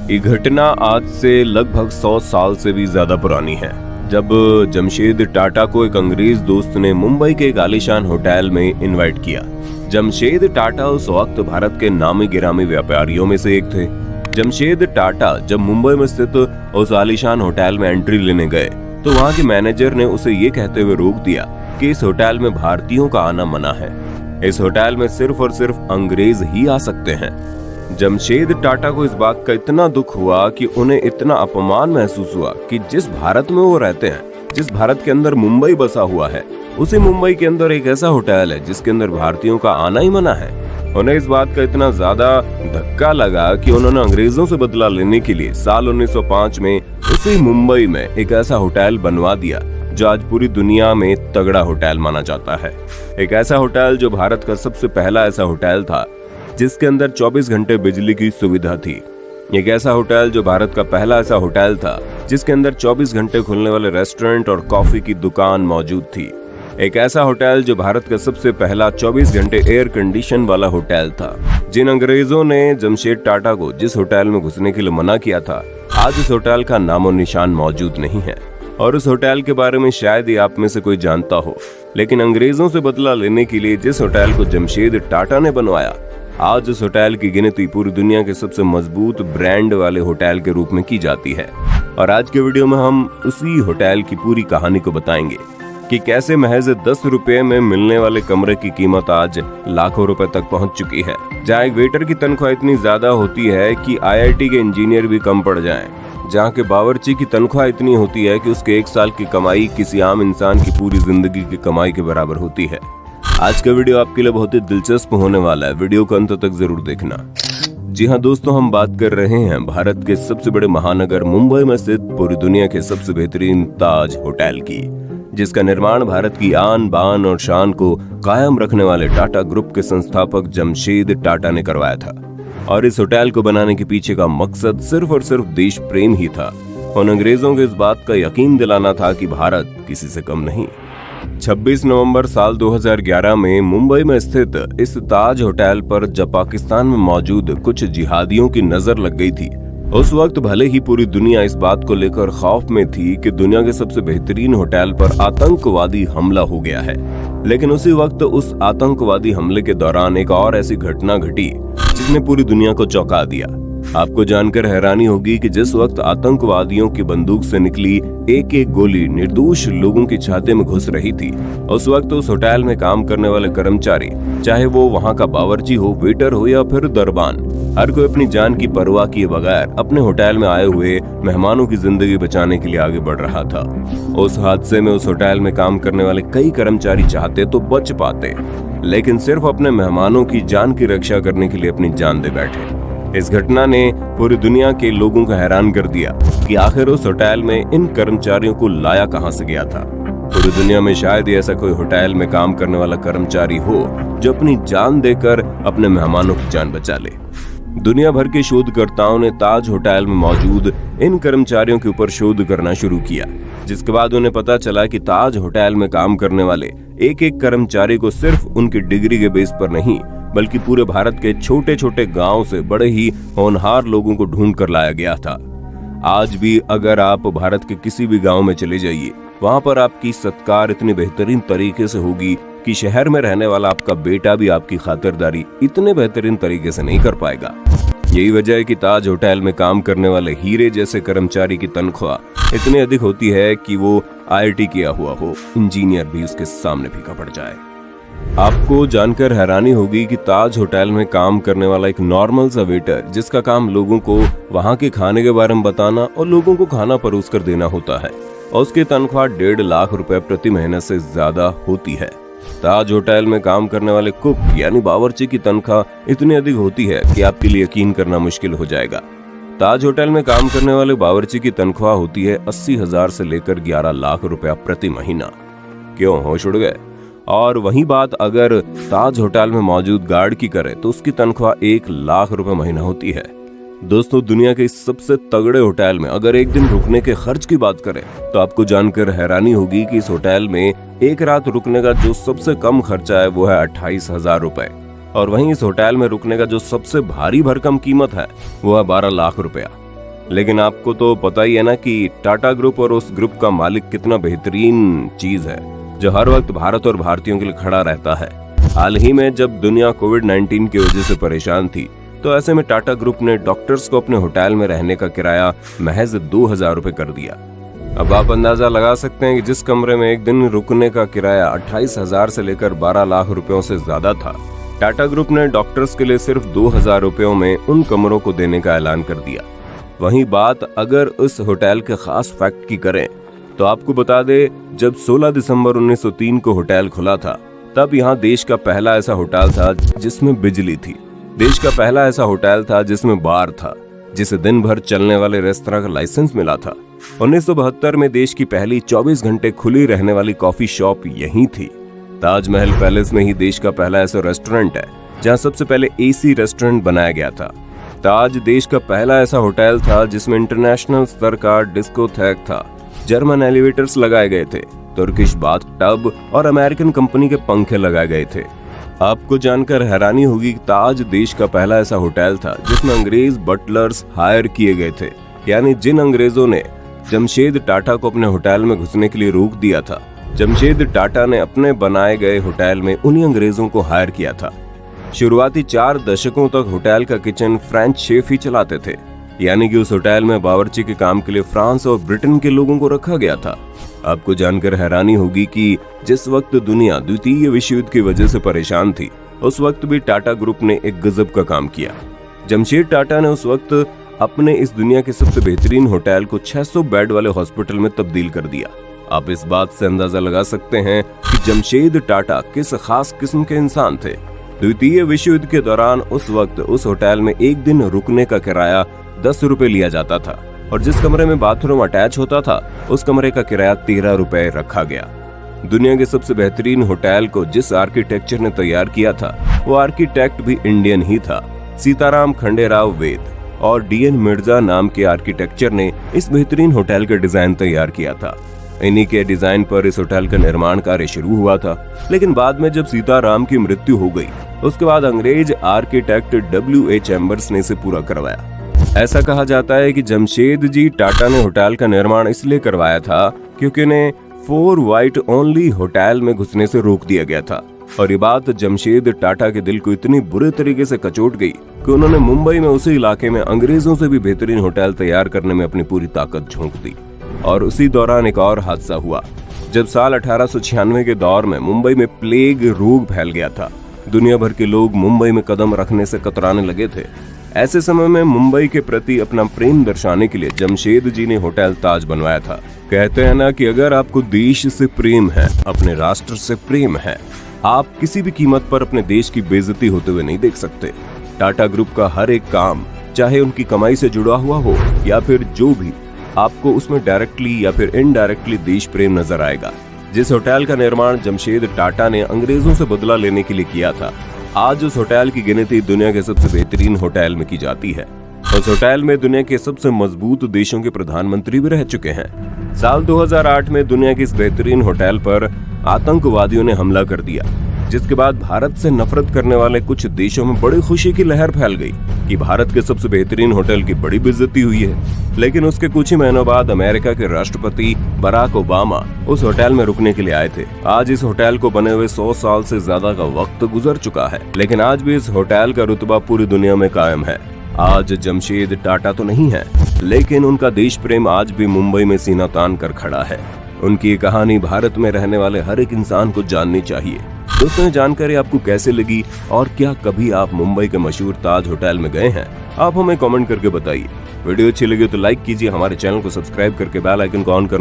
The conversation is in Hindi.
ये घटना आज से लगभग 100 साल से भी ज्यादा पुरानी है, जब जमशेद टाटा को एक अंग्रेज दोस्त ने मुंबई के एक आलीशान होटल में इनवाइट किया। जमशेद टाटा उस वक्त भारत के नामी गिरामी व्यापारियों में से एक थे। जमशेद टाटा जब मुंबई में स्थित उस आलीशान होटल में एंट्री लेने गए तो वहाँ के मैनेजर ने उसे ये कहते हुए रोक दिया कि इस होटल में भारतीयों का आना मना है। इस होटल में सिर्फ और सिर्फ अंग्रेज ही आ सकते हैं। जमशेद टाटा को इस बात का इतना दुख हुआ कि उन्हें इतना अपमान महसूस हुआ कि जिस भारत में वो रहते हैं, जिस भारत के अंदर मुंबई बसा हुआ है, उसी मुंबई के अंदर एक ऐसा होटल है जिसके अंदर भारतीयों का आना ही मना है। उन्हें इस बात का इतना ज्यादा धक्का लगा कि उन्होंने अंग्रेजों से बदला लेने के लिए साल 1905 में उसी मुंबई में एक ऐसा होटल बनवा दिया जो आज पूरी दुनिया में तगड़ा होटल माना जाता है। एक ऐसा होटल जो भारत का सबसे पहला ऐसा होटल था जिसके अंदर 24 घंटे बिजली की सुविधा थी। एक ऐसा होटल जो भारत का पहला ऐसा होटल था जिसके अंदर 24 घंटे खुलने वाले रेस्टोरेंट और कॉफी की दुकान मौजूद थी। एक ऐसा होटल जो भारत का सबसे पहला 24 घंटे एयर कंडीशन वाला होटल था। जिन अंग्रेजों ने जमशेद टाटा को जिस होटल में घुसने के लिए मना किया था, आज उस होटल का नामो निशान मौजूद नहीं है और उस होटल के बारे में शायद ही आप में से कोई जानता हो। लेकिन अंग्रेजों से बदला लेने के लिए जिस होटल को जमशेद टाटा ने बनवाया, आज उस होटल की गिनती पूरी दुनिया के सबसे मजबूत ब्रांड वाले होटल के रूप में की जाती है। और आज के वीडियो में हम उसी होटल की पूरी कहानी को बताएंगे कि कैसे महज 10 रुपए में मिलने वाले कमरे की कीमत आज लाखों रुपए तक पहुंच चुकी है। जहां एक वेटर की तनख्वाह इतनी ज्यादा होती है कि IIT के इंजीनियर भी कम पड़ जाएं। जहां के बावर्ची की तनख्वाह इतनी होती है कि उसके 1 साल की कमाई किसी आम इंसान की पूरी जिंदगी की कमाई के बराबर होती है। आज का वीडियो आपके लिए बहुत ही दिलचस्प होने वाला है, वीडियो को अंत तक जरूर देखना। जी हाँ दोस्तों, हम बात कर रहे हैं भारत के सबसे बड़े महानगर मुंबई में स्थित पूरी दुनिया के सबसे बेहतरीन ताज होटल की, जिसका निर्माण भारत की आन बान और शान को कायम रखने वाले टाटा ग्रुप के संस्थापक जमशेद टाटा ने करवाया था। और इस होटल को बनाने के पीछे का मकसद सिर्फ और सिर्फ देश प्रेम ही था। उन अंग्रेजों को इस बात का यकीन दिलाना था कि भारत किसी से कम नहीं। 26 नवंबर साल 2011 में मुंबई में स्थित इस ताज होटल पर जब पाकिस्तान में मौजूद कुछ जिहादियों की नजर लग गई थी, उस वक्त भले ही पूरी दुनिया इस बात को लेकर खौफ में थी कि दुनिया के सबसे बेहतरीन होटल पर आतंकवादी हमला हो गया है, लेकिन उसी वक्त उस आतंकवादी हमले के दौरान एक और ऐसी घटना घटी जिसने पूरी दुनिया को चौंका दिया। आपको जानकर हैरानी होगी कि जिस वक्त आतंकवादियों की बंदूक से निकली एक एक गोली निर्दोष लोगों की छाती में घुस रही थी, उस वक्त उस होटल में काम करने वाले कर्मचारी, चाहे वो वहां का बावर्ची हो, वेटर हो या फिर दरबान, हर कोई अपनी जान की परवाह किए बगैर अपने होटल में आए हुए मेहमानों की जिंदगी बचाने के लिए आगे बढ़ रहा था। उस हादसे में उस होटल में काम करने वाले कई कर्मचारी चाहते तो बच पाते, लेकिन सिर्फ अपने मेहमानों की जान की रक्षा करने के लिए अपनी जान दे बैठे। इस घटना ने पूरी दुनिया के लोगों को हैरान कर दिया कि आखिर उस होटल में इन कर्मचारियों को लाया कहां से गया था। पूरी दुनिया में शायद ही ऐसा कोई होटल में काम करने वाला कर्मचारी हो जो अपनी जान देकर अपने मेहमानों की जान बचा ले। दुनिया भर के शोधकर्ताओं ने ताज होटल में मौजूद इन कर्मचारियों के ऊपर शोध करना शुरू किया, जिसके बाद उन्हें पता चला कि ताज होटल में काम करने वाले एक एक कर्मचारी को सिर्फ उनकी डिग्री के बेस पर नहीं, बल्कि पूरे भारत के छोटे छोटे गांव से बड़े ही होनहार लोगों को ढूंढ कर लाया गया था। आज भी अगर आप भारत के किसी भी गांव में चले जाइए, वहां पर आपकी सत्कार इतनी बेहतरीन तरीके से होगी कि शहर में रहने वाला आपका बेटा भी आपकी खातिरदारी इतने बेहतरीन तरीके से नहीं कर पाएगा। यही वजह है कि ताज होटल में काम करने वाले हीरे जैसे कर्मचारी की तनख्वाह इतनी अधिक होती है कि वो IIT किया हुआ हो, इंजीनियर भी उसके सामने फीका पड़ जाए। आपको जानकर हैरानी होगी कि ताज होटल में काम करने वाला एक नॉर्मल सा वेटर, जिसका काम लोगों को वहां के खाने के बारे में बताना और लोगों को खाना परोस कर देना होता है, और उसकी तनख्वाह 1.5 लाख रुपए प्रति महीने से ज्यादा होती है। ताज होटल में काम करने वाले कुक यानी बावर्ची की तनख्वाह इतनी अधिक होती है कि आपके लिए यकीन करना मुश्किल हो जाएगा। ताज होटल में काम करने वाले बावर्ची की तनख्वाह होती है 80,000 से लेकर 11 लाख रुपया प्रति महीना। क्यों, होश उड़ गए? और वही बात अगर ताज होटल में मौजूद गार्ड की करे तो उसकी तनख्वाह 1 लाख रुपए महीना होती है। दोस्तों, दुनिया के इस सबसे तगड़े होटल में अगर एक दिन रुकने के खर्च की बात करें तो आपको जानकर हैरानी होगी कि इस होटल में एक रात रुकने का जो सबसे कम खर्चा है वो है 28,000 रुपए, और वहीं इस होटल में रुकने का जो सबसे भारी भरकम कीमत है वो है 12 लाख रुपया। लेकिन आपको तो पता ही है ना कि टाटा ग्रुप और उस ग्रुप का मालिक कितना बेहतरीन चीज है, जो हर वक्त भारत और भारतीयों के लिए खड़ा रहता है। हाल ही में जब दुनिया कोविड-19 की वजह से परेशान थी, तो ऐसे में टाटा ग्रुप ने डॉक्टर्स को अपने होटल में रहने का किराया महज 2000 रुपए कर दिया। अब आप अंदाजा लगा सकते हैं कि जिस कमरे में एक दिन रुकने का किराया 28,000 से लेकर 12 लाख रुपयों से ज्यादा था, टाटा ग्रुप ने डॉक्टर्स के लिए सिर्फ 2000 रुपयों में उन कमरों को देने का ऐलान कर दिया। वहीं बात अगर उस होटल के खास फैक्ट की करें तो आपको बता दे, जब 16 दिसंबर 1903 को होटल खुला था, तब यहाँ देश का पहला ऐसा होटल था जिसमें बिजली थी। देश का पहला ऐसा होटल था जिसमें बार था, जिसे दिन भर चलने वाले रेस्तरां का लाइसेंस मिला था। 1972 में देश की पहली 24 घंटे खुली रहने वाली कॉफी शॉप यहीं थी। ताजमहल पैलेस में ही देश का पहला ऐसा रेस्टोरेंट है जहां सबसे पहले एसी रेस्टोरेंट बनाया गया था। ताज देश का पहला ऐसा होटल था जिसमें इंटरनेशनल स्तर का डिस्कोथेक था, जर्मन एलिवेटर्स लगाए गए थे, तुर्किश बाथ टब और अमेरिकन कंपनी के पंखे लगाए गए थे। आपको जानकर हैरानी होगी कि ताज देश का पहला ऐसा होटल था जिसमें अंग्रेज बटलर्स हायर किए गए थे, यानी जिन अंग्रेजों ने जमशेद टाटा को अपने होटल में घुसने के लिए रोक दिया था, जमशेद टाटा ने अपने बनाए गए होटल में उन्हीं अंग्रेजों को हायर किया था। शुरुआती 4 दशकों तक होटल का किचन फ्रेंच शेफ ही चलाते थे, यानी कि उस होटल में बावर्ची के काम के लिए फ्रांस और ब्रिटेन के लोगों को रखा गया था। आपको जानकर हैरानी होगी कि जिस वक्त दुनिया द्वितीय विश्व युद्ध की वजह से परेशान थी, उस वक्त भी टाटा ग्रुप ने एक गजब का काम किया। जमशेद टाटा ने उस वक्त अपने इस दुनिया के सबसे बेहतरीन होटल को 600 बेड वाले हॉस्पिटल में तब्दील कर दिया। आप इस बात से अंदाजा लगा सकते हैं कि जमशेद टाटा किस खास किस्म के इंसान थे। द्वितीय विश्व युद्ध के दौरान उस वक्त उस होटल में एक दिन रुकने का किराया 10 रुपए लिया जाता था, और जिस कमरे में बाथरूम अटैच होता था उस कमरे का किराया 13 रुपए रखा गया। दुनिया के सबसे बेहतरीन होटल को जिस आर्किटेक्चर ने तैयार किया था, वो आर्किटेक्ट भी इंडियन ही था। सीताराम खंडेराव वेद और डीएन मिर्जा नाम के आर्किटेक्चर ने इस बेहतरीन होटल का डिजाइन तैयार किया था। इन्हीं के डिजाइन पर इस होटल का निर्माण कार्य शुरू हुआ था, लेकिन बाद में जब सीताराम की मृत्यु हो गई, उसके बाद अंग्रेज आर्किटेक्ट W.A. चैम्बर्स ने इसे पूरा करवाया। ऐसा कहा जाता है कि जमशेद जी टाटा ने होटल का निर्माण इसलिए करवाया था क्योंकि उन्हें 4 वाइट ओनली होटल में घुसने से रोक दिया गया था, और ये बात जमशेद टाटा के दिल को इतनी बुरे तरीके से कचोट गई कि उन्होंने मुंबई में उसी इलाके में अंग्रेजों से भी बेहतरीन होटल तैयार करने में अपनी पूरी ताकत झोंक दी। और उसी दौरान एक और हादसा हुआ, जब साल 1896 के दौर में मुंबई में प्लेग रोग फैल गया था। दुनिया भर के लोग मुंबई में कदम रखने से कतराने लगे थे। ऐसे समय में मुंबई के प्रति अपना प्रेम दर्शाने के लिए जमशेद जी ने होटल ताज बनवाया था। कहते हैं ना कि अगर आपको देश से प्रेम है, अपने राष्ट्र से प्रेम है, आप किसी भी कीमत पर अपने देश की बेइज्जती होते हुए नहीं देख सकते। टाटा ग्रुप का हर एक काम, चाहे उनकी कमाई से जुड़ा हुआ हो या फिर जो भी, आपको उसमें डायरेक्टली या फिर इनडायरेक्टली देश प्रेम नजर आएगा। जिस होटल का निर्माण जमशेद टाटा ने अंग्रेजों से बदला लेने के लिए किया था, आज उस होटल की गिनती दुनिया के सबसे बेहतरीन होटल में की जाती है। उस होटल में दुनिया के सबसे मजबूत देशों के प्रधानमंत्री भी रह चुके हैं। साल 2008 में दुनिया के इस बेहतरीन होटल पर आतंकवादियों ने हमला कर दिया, जिसके बाद भारत से नफरत करने वाले कुछ देशों में बड़ी खुशी की लहर फैल गई कि भारत के सबसे बेहतरीन होटल की बड़ी बेइज्जती हुई है। लेकिन उसके कुछ ही महीनों बाद अमेरिका के राष्ट्रपति बराक ओबामा उस होटल में रुकने के लिए आए थे। आज इस होटल को बने हुए 100 साल से ज्यादा का वक्त गुजर चुका है, लेकिन आज भी इस होटल का रुतबा पूरी दुनिया में कायम है। आज जमशेद टाटा तो नहीं है, लेकिन उनका देश प्रेम आज भी मुंबई में सीना तान कर खड़ा है। उनकी ये कहानी भारत में रहने वाले हर एक इंसान को जाननी चाहिए। दोस्तों, जानकारी आपको कैसे लगी और क्या कभी आप मुंबई के मशहूर ताज होटल में गए हैं? आप हमें कमेंट करके बताइए। वीडियो अच्छी लगी तो लाइक कीजिए, हमारे चैनल को सब्सक्राइब करके बेल आइकन को ऑन करना